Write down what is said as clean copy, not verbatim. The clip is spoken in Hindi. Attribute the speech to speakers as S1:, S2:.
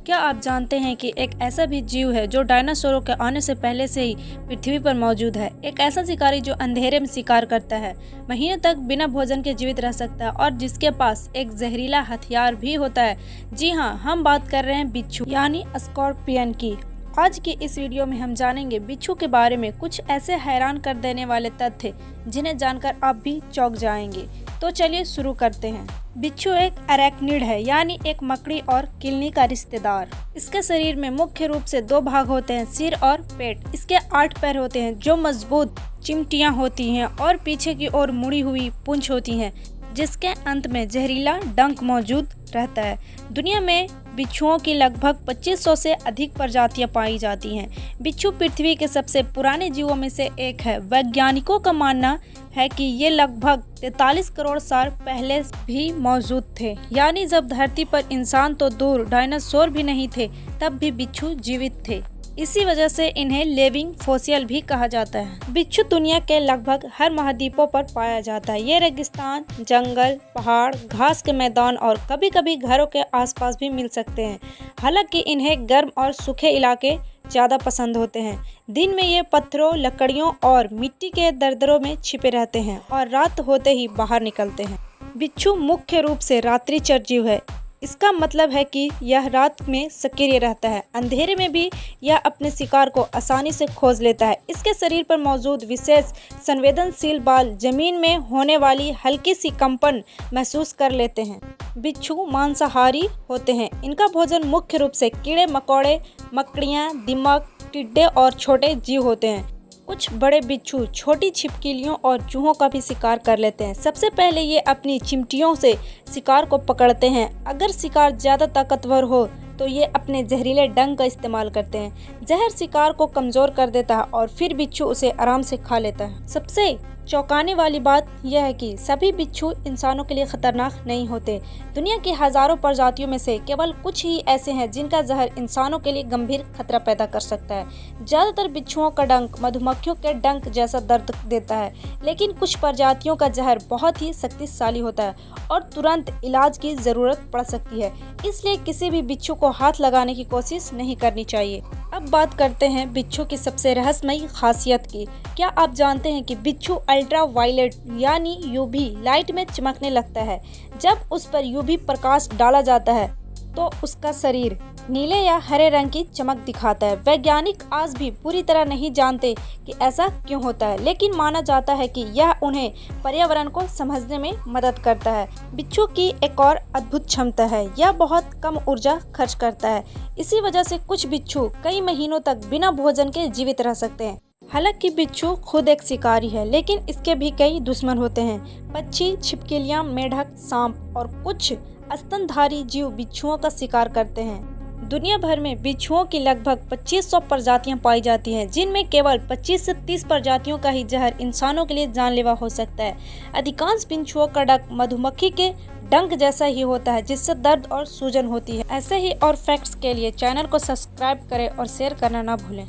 S1: क्या आप जानते हैं कि एक ऐसा भी जीव है जो डायनासोरों के आने से पहले से ही पृथ्वी पर मौजूद है। एक ऐसा शिकारी जो अंधेरे में शिकार करता है, महीनों तक बिना भोजन के जीवित रह सकता है और जिसके पास एक जहरीला हथियार भी होता है। जी हाँ, हम बात कर रहे हैं बिच्छू यानी स्कॉर्पियन की। आज की इस वीडियो में हम जानेंगे बिच्छू के बारे में कुछ ऐसे हैरान कर देने वाले तथ्य जिन्हें जानकर आप भी चौंक जाएंगे। तो चलिए शुरू करते हैं। बिच्छू एक अरैक्निड है, यानी एक मकड़ी और किलनी का रिश्तेदार। इसके शरीर में मुख्य रूप से दो भाग होते हैं, सिर और पेट। इसके 8 पैर होते हैं जो मजबूत चिमटियां होती हैं और पीछे की ओर मुड़ी हुई पूंछ होती हैं, जिसके अंत में जहरीला डंक मौजूद रहता है। दुनिया में बिच्छुओं की लगभग 2500 से अधिक प्रजातियां पाई जाती हैं। बिच्छू पृथ्वी के सबसे पुराने जीवों में से एक है। वैज्ञानिकों का मानना है कि ये लगभग 43 करोड़ साल पहले भी मौजूद थे, यानी जब धरती पर इंसान तो दूर डायनासोर भी नहीं थे, तब भी बिच्छू जीवित थे। इसी वजह से इन्हें लिविंग फॉसिल भी कहा जाता है। बिच्छू दुनिया के लगभग हर महाद्वीपों पर पाया जाता है। ये रेगिस्तान, जंगल, पहाड़, घास के मैदान और कभी कभी घरों के आसपास भी मिल सकते हैं। हालांकि इन्हें गर्म और सूखे इलाके ज़्यादा पसंद होते हैं। दिन में ये पत्थरों, लकड़ियों और मिट्टी के दरदरों में छिपे रहते हैं और रात होते ही बाहर निकलते हैं। बिच्छू मुख्य रूप से रात्रिचर जीव है। इसका मतलब है कि यह रात में सक्रिय रहता है। अंधेरे में भी यह अपने शिकार को आसानी से खोज लेता है। इसके शरीर पर मौजूद विशेष संवेदनशील बाल जमीन में होने वाली हल्की सी कंपन महसूस कर लेते हैं। बिच्छू मांसाहारी होते हैं। इनका भोजन मुख्य रूप से कीड़े मकोड़े, मकड़ियाँ, दीमक, टिड्डे और छोटे जीव होते हैं। कुछ बड़े बिच्छू छोटी छिपकलियों और चूहों का भी शिकार कर लेते हैं। सबसे पहले ये अपनी चिमटियों से शिकार को पकड़ते हैं। अगर शिकार ज़्यादा ताकतवर हो तो ये अपने जहरीले डंक का इस्तेमाल करते हैं। जहर शिकार को कमज़ोर कर देता है और फिर बिच्छू उसे आराम से खा लेता है। सबसे चौंकाने वाली बात यह है कि सभी बिच्छू इंसानों के लिए खतरनाक नहीं होते। दुनिया की हजारों प्रजातियों में से केवल कुछ ही ऐसे हैं जिनका जहर इंसानों के लिए गंभीर खतरा पैदा कर सकता है। ज़्यादातर बिच्छुओं का डंक मधुमक्खियों के डंक जैसा दर्द देता है, लेकिन कुछ प्रजातियों का जहर बहुत ही शक्तिशाली होता है और तुरंत इलाज की ज़रूरत पड़ सकती है। इसलिए किसी भी बिच्छू को हाथ लगाने की कोशिश नहीं करनी चाहिए। अब बात करते हैं बिच्छू की सबसे रहस्यमयी खासियत की। क्या आप जानते हैं कि बिच्छू अल्ट्रा वायलेट यानी यूवी लाइट में चमकने लगता है। जब उस पर यूवी प्रकाश डाला जाता है तो उसका शरीर नीले या हरे रंग की चमक दिखाता है। वैज्ञानिक आज भी पूरी तरह नहीं जानते कि ऐसा क्यों होता है, लेकिन माना जाता है कि यह उन्हें पर्यावरण को समझने में मदद करता है। बिच्छू की एक और अद्भुत क्षमता है, यह बहुत कम ऊर्जा खर्च करता है। इसी वजह से कुछ बिच्छू कई महीनों तक बिना भोजन के जीवित रह सकते हैं। हालांकि बिच्छू खुद एक शिकारी है, लेकिन इसके भी कई दुश्मन होते हैं। पक्षी, छिपकलियां, मेढक, सांप और कुछ स्तनधारी जीव बिच्छुओं का शिकार करते हैं। दुनिया भर में बिच्छुओं की लगभग 2500 प्रजातियां पाई जाती हैं, जिनमें केवल 25 से 30 प्रजातियों का ही जहर इंसानों के लिए जानलेवा हो सकता है। अधिकांश बिच्छुओं का डंक मधुमक्खी के डंक जैसा ही होता है, जिससे दर्द और सूजन होती है। ऐसे ही और फैक्ट्स के लिए चैनल को सब्सक्राइब करें और शेयर करना ना भूलें।